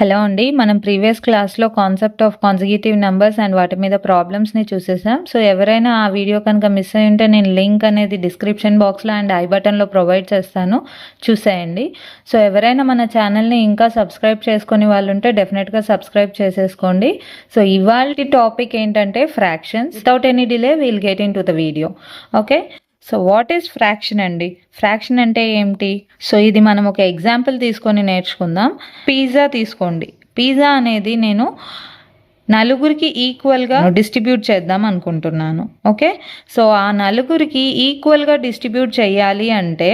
Hello అండి. మనం previous క్లాస్‌లో concept of consecutive numbers and వాటి మీద ప్రాబ్లమ్స్‌ని చూసేసాం. సో, ఎవరైనా ఆ వీడియో కనుక మిస్ అయ్యి ఉంటే నేను లింక్ అనేది డిస్క్రిప్షన్ బాక్స్‌లో అండ్ ఐ బటన్‌లో ప్రొవైడ్ చేస్తాను. చూసేయండి. సో, ఎవరైనా మన ఛానల్‌ని ఇంకా సబ్స్క్రైబ్ చేసుకొని వాళ్ళుంటే డెఫినెట్‌గా సబ్స్క్రైబ్ చేసేసుకోండి. సో, ఇవాల్టి టాపిక్ ఏంటంటే fractions. Without any delay will get into the video. Okay. So what is fraction అండి? ఫ్రాక్షన్ అంటే ఏమిటి? సో ఇది మనం ఒక ఎగ్జాంపుల్ తీసుకొని నేర్చుకుందాం. పిజ్జా తీసుకోండి. పిజ్జా అనేది నేను నలుగురికి ఈక్వల్గా డిస్ట్రిబ్యూట్ చేద్దాం అనుకుంటున్నాను. ఓకే. సో ఆ నలుగురికి ఈక్వల్గా డిస్ట్రిబ్యూట్ చేయాలి అంటే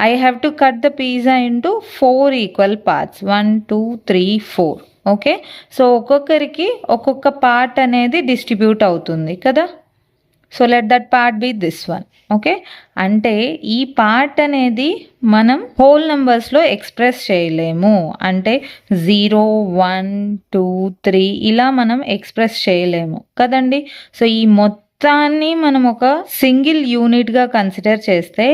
I have to cut the pizza into 4 equal parts. 1 2 3 4. Okay. So ఒక్కొక్కరికి ఒక్కొక్క పార్ట్ అనేది డిస్ట్రిబ్యూట్ అవుతుంది కదా. So let that part be this one. Okay. అంటే ఈ పార్ట్ అనేది మనం హోల్ నెంబర్స్లో ఎక్స్ప్రెస్ చేయలేము. అంటే 0 1 2 3 ఇలా మనం ఎక్స్ప్రెస్ చేయలేము కదండి. సో ఈ మొత్తాన్ని మనం ఒక సింగిల్ యూనిట్గా కన్సిడర్ చేస్తే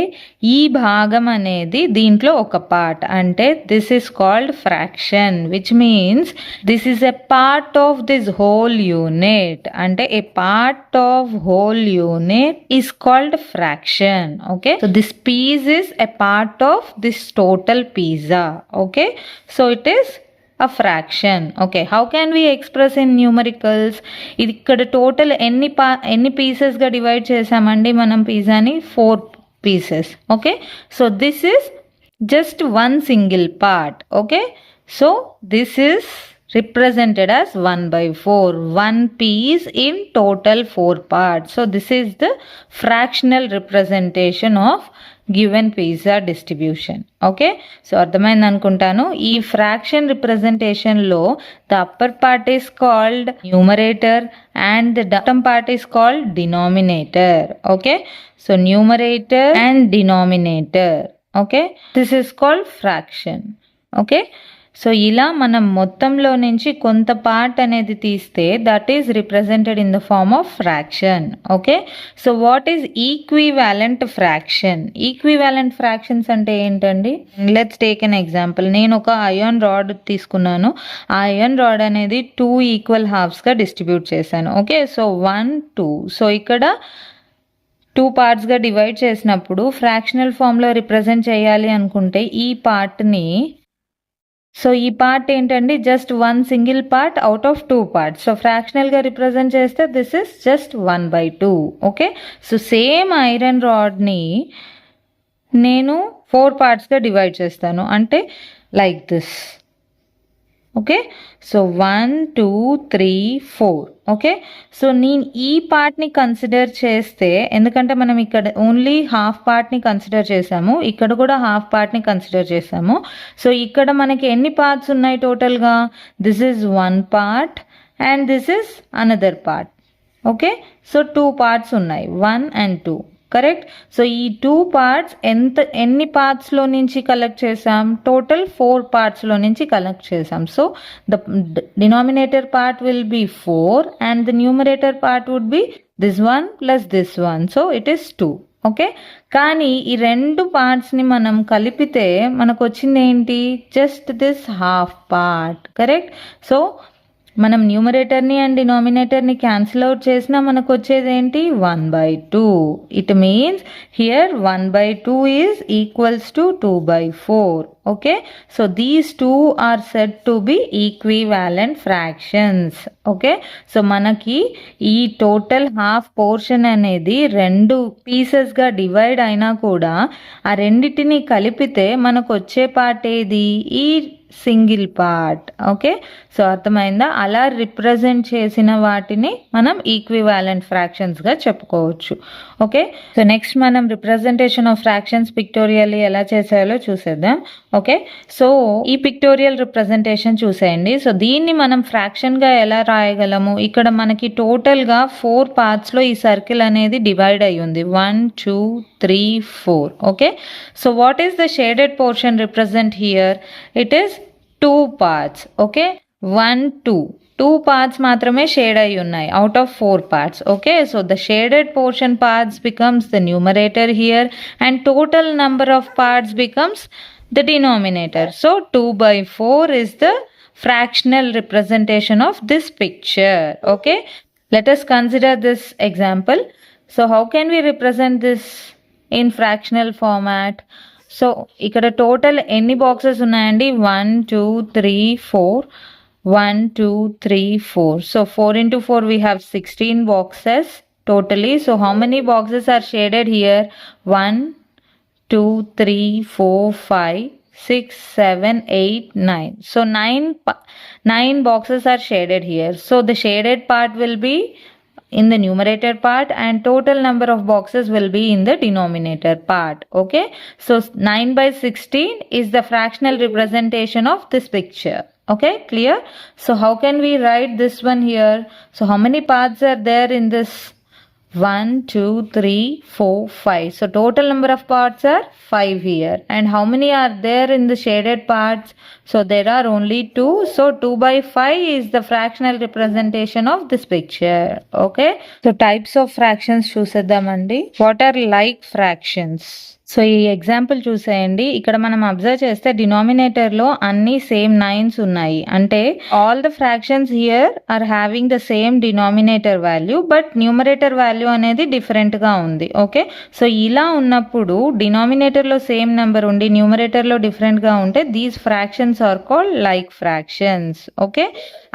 ఈ భాగం అనేది దీంట్లో ఒక పార్ట్. అంటే this is called fraction, which means this is a part of this whole unit. అంటే a part of whole unit is called fraction. Okay. So this piece is a part of this total pizza. Okay. So it is a fraction. Okay, how can we express in numericals? ఇది ఇక్కడ total ఎన్ని pieces గా divide చేసామండి మనం పిజ్జాని? 4 pieces. Okay. So this is just one single part. Okay. So this is represented as 1/4. 1 piece in total 4 parts. So this is the fractional representation of given pizza distribution. Okay. So అర్థమైంది అనుకుంటాను. ఈ fraction రిప్రజెంటేషన్లో the upper part is called numerator and the bottom part is called denominator. Okay. So numerator and denominator. Okay. This is called fraction. Okay. So ఇలా మనం మొత్తంలో నుంచి కొంత part అనేది తీస్తే that is represented in the form of fraction. Okay. So what is equivalent fraction? Equivalent fractions అంటే ఏంటండి? Let's take an example. నేను ఒక అయాన్ రాడ్ తీసుకున్నాను. ఆ అయాన్ రాడ్ అనేది 2 ఈక్వల్ హాఫ్స్గా డిస్ట్రిబ్యూట్ చేశాను. ఓకే. సో 1 2. సో ఇక్కడ 2 పార్ట్స్గా డివైడ్ చేసినప్పుడు ఫ్రాక్షనల్ ఫామ్లో రిప్రజెంట్ చేయాలి అనుకుంటే ఈ పార్ట్ని, సో ఈ పార్ట్ ఏంటండి? Just one single part out of 2 parts. So ఫ్రాక్షనల్గా రిప్రజెంట్ చేస్తే this is just 1/2. Okay. So same iron రాడ్ని నేను 4 పార్ట్స్గా డివైడ్ చేస్తాను. అంటే like this. Okay. So 1 2 3 4. Okay. So నేను ఈ పార్ట్ని కన్సిడర్ చేస్తే, ఎందుకంటే మనం ఇక్కడ ఓన్లీ హాఫ్ పార్ట్ని కన్సిడర్ చేసాము, ఇక్కడ కూడా హాఫ్ పార్ట్ని కన్సిడర్ చేసాము. సో ఇక్కడ మనకి ఎన్ని పార్ట్స్ ఉన్నాయి టోటల్గా? This is 1 part and this is another part. Okay. So 2 parts ఉన్నాయి, 1 and 2. కరెక్ట్. సో ఈ 2 పార్ట్స్ ఎన్ని పార్ట్స్లో నుంచి కలెక్ట్ చేసాం? టోటల్ 4 పార్ట్స్లో నుంచి కలెక్ట్ చేసాం. So the denominator part will be 4 and the numerator part would be this one plus this one. So it is 2. Okay. కానీ ఈ 2 పార్ట్స్ని మనం కలిపితే మనకు వచ్చింది ఏంటి? Just this half part. Correct. So మనం న్యూమరేటర్ని అండ్ డినామినేటర్ని క్యాన్సిల్ అవుట్ చేసినా మనకు వచ్చేది ఏంటి? 1/2. It means here 1/2 is equals to 2/4. Okay. So these 2 are said to be equivalent fractions. Okay. So మనకి ఈ టోటల్ హాఫ్ పోర్షన్ అనేది 2 పీసెస్గా డివైడ్ అయినా కూడా ఆ రెండిటిని కలిపితే మనకు వచ్చే పార్ట్ ఏది? ఈ సింగిల్ పార్ట్. ఓకే. సో అర్థమైందా? అలా రిప్రజెంట్ చేసిన వాటిని మనం ఈక్వివాలెంట్ ఫ్రాక్షన్స్గా చెప్పుకోవచ్చు. ఓకే. సో నెక్స్ట్ మనం రిప్రజెంటేషన్ ఆఫ్ ఫ్రాక్షన్స్ పిక్టోరియల్లీ ఎలా చేసేయాలో చూసేద్దాం. ఓకే. సో ఈ పిక్టోరియల్ రిప్రజెంటేషన్ చూసేయండి. సో దీన్ని మనం ఫ్రాక్షన్గా ఎలా రాయగలము? ఇక్కడ మనకి టోటల్గా 4 పార్ట్స్లో ఈ సర్కిల్ అనేది డివైడ్ అయ్యి ఉంది. 1 2 3 4. Okay. So what is the shaded portion represent here? It is 2 parts. Okay. 1 2 parts మాత్రమే షేడ్ అయి ఉన్నాయి out of 4 parts. Okay. So the shaded portion parts becomes the numerator here and total number of parts becomes the denominator. So 2/4 is the fractional representation of this picture. Okay, let us consider this example. So how can we represent this in fractional format? So ఇక్కడ total ఎన్ని boxes ఉన్నాయండి? 1 2 3 4 1 2 3 4. So 4 into 4 we have 16 boxes totally. So how many boxes are shaded here? 1 2 3 4 5 6 7 8 9. So 9 boxes are shaded here. So the shaded part will be in the numerator part and total number of boxes will be in the denominator part. Okay, so 9 by 16 is the fractional representation of this picture. Okay, clear? So how can we write this one here? So how many parts are there in this? 1 2 3 4 5. So total number of parts are 5 here. And how many are there in the shaded parts? So there are only 2. So 2 by 5 is the fractional representation of this picture. Okay, so types of fractions చూసేద్దామండి. What are like fractions? So ఈ example చూసేయండి. ఇక్కడ మనం observe చేస్తే డినామినేటర్లో అన్ని same 9s ఉన్నాయి. అంటే all the fractions here are having the same denominator value, but numerator value అనేది డిఫరెంట్గా ఉంది. ఓకే, సో ఇలా ఉన్నప్పుడు డినామినేటర్లో సేమ్ నెంబర్ ఉండి న్యూమరేటర్లో డిఫరెంట్గా ఉంటే these fractions are called like fractions. Okay,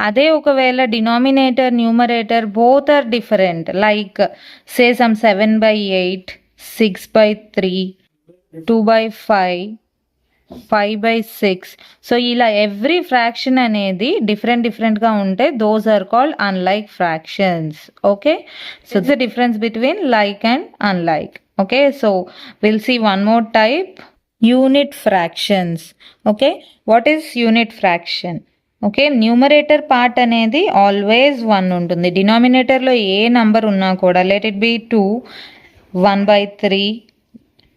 అదే ఒకవేళ denominator numerator both are different, like say some 7 by 8 6 by 3 2 by 5 5 by 6. So ఇలా ఎవ్రీ ఫ్రాక్షన్ అనేది డిఫరెంట్గా ఉంటే those are called unlike fractions. Okay, so the difference between like and unlike. Okay, so we'll see one more type, unit fractions. Okay, what is unit fraction? Okay, numerator part అనేది always 1 ఉంటుంది. డినామినేటర్లో ఏ number ఉన్నా కూడా, let it be 2 1 by 3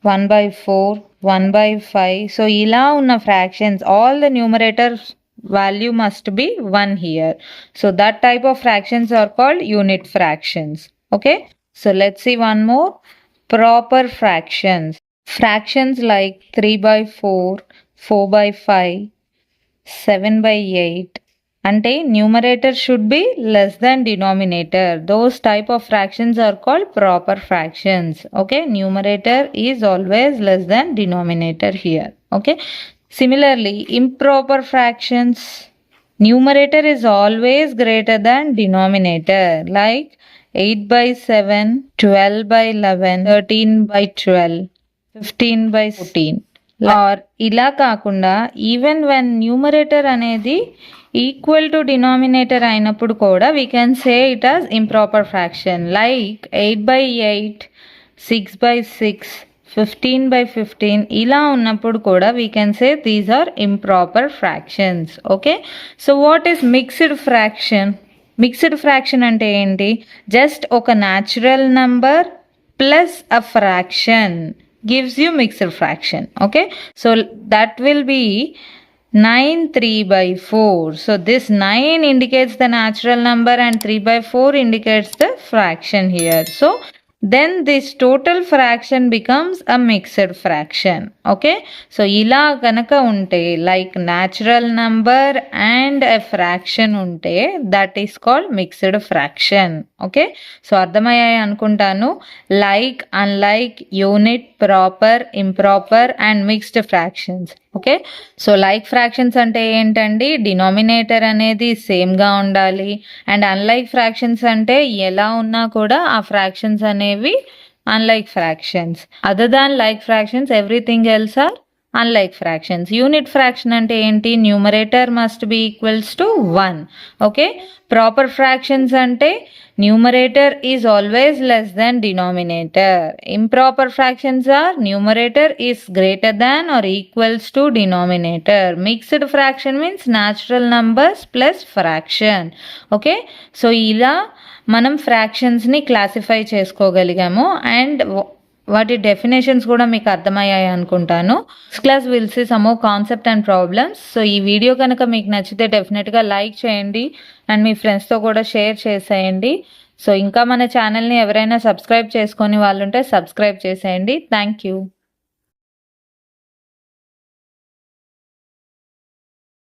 1 by 4 1 by 5. So ఇలా ఉన్న fractions all the numerator value must be 1 here. So that type of fractions are called unit fractions. Okay, so let's see one more, proper fractions. Fractions like 3 by 4 4 by 5 7 by 8. అంటే numerator should be less than denominator. Those type of fractions are called proper fractions. Okay, numerator is always less than denominator here. Okay, similarly improper fractions, numerator is always greater than denominator, like 8 by 7 12 by 11 13 by 12 15 by 14. Are ఇలా కాకుండా even when numerator అనేది equal to denominator అయినప్పుడు కూడా we can say it as improper fraction, like 8 by 8 6 by 6 15 by 15. ఇలా ఉన్నప్పుడు కూడా we can say these are improper fractions. Okay, so what is mixed fraction? Mixed fraction అంటే ఏంటి? Just ఒక natural number plus a fraction gives you mixed fraction. Okay, so that will be 9 3 by 4. So this 9 indicates the natural number and 3 by 4 indicates the fraction here. So then this total fraction becomes a mixed fraction. Okay, so ila ganaka unte like natural number and a fraction unte, that is called mixed fraction. Okay, so ardhamayayi anukuntanu, like unlike unit proper improper and mixed fractions. Okay, so like fractions అంటే ఏంటండి? Denominator అనేది సేమ్గా ఉండాలి. And unlike fractions అంటే ఎలా ఉన్నా కూడా ఆ fractions అనేవి unlike fractions. Other than like fractions everything else are unlike fractions. Unit fraction అంటే ఏంటి? Numerator must be equals to 1. Okay, proper fractions అంటే numerator is always less than denominator. Improper fractions are numerator is greater than or equals to denominator. Mixed fraction means natural numbers plus fraction. Okay, so ఇలా మనం ఫ్రాక్షన్స్ని classify చేసుకోగలిగాము. And వాటి definitions కూడా మీకు అర్థమయ్యాయి అనుకుంటాను. Next class will see some more concept and problems. So ఈ వీడియో కనుక మీకు నచ్చితే డెఫినెట్గా లైక్ చేయండి అండ్ మీ ఫ్రెండ్స్తో కూడా షేర్ చేసేయండి. సో ఇంకా మన ఛానల్ని ఎవరైనా సబ్స్క్రైబ్ చేసుకొని వాళ్ళు ఉంటే సబ్స్క్రైబ్ చేసేయండి. Thank you.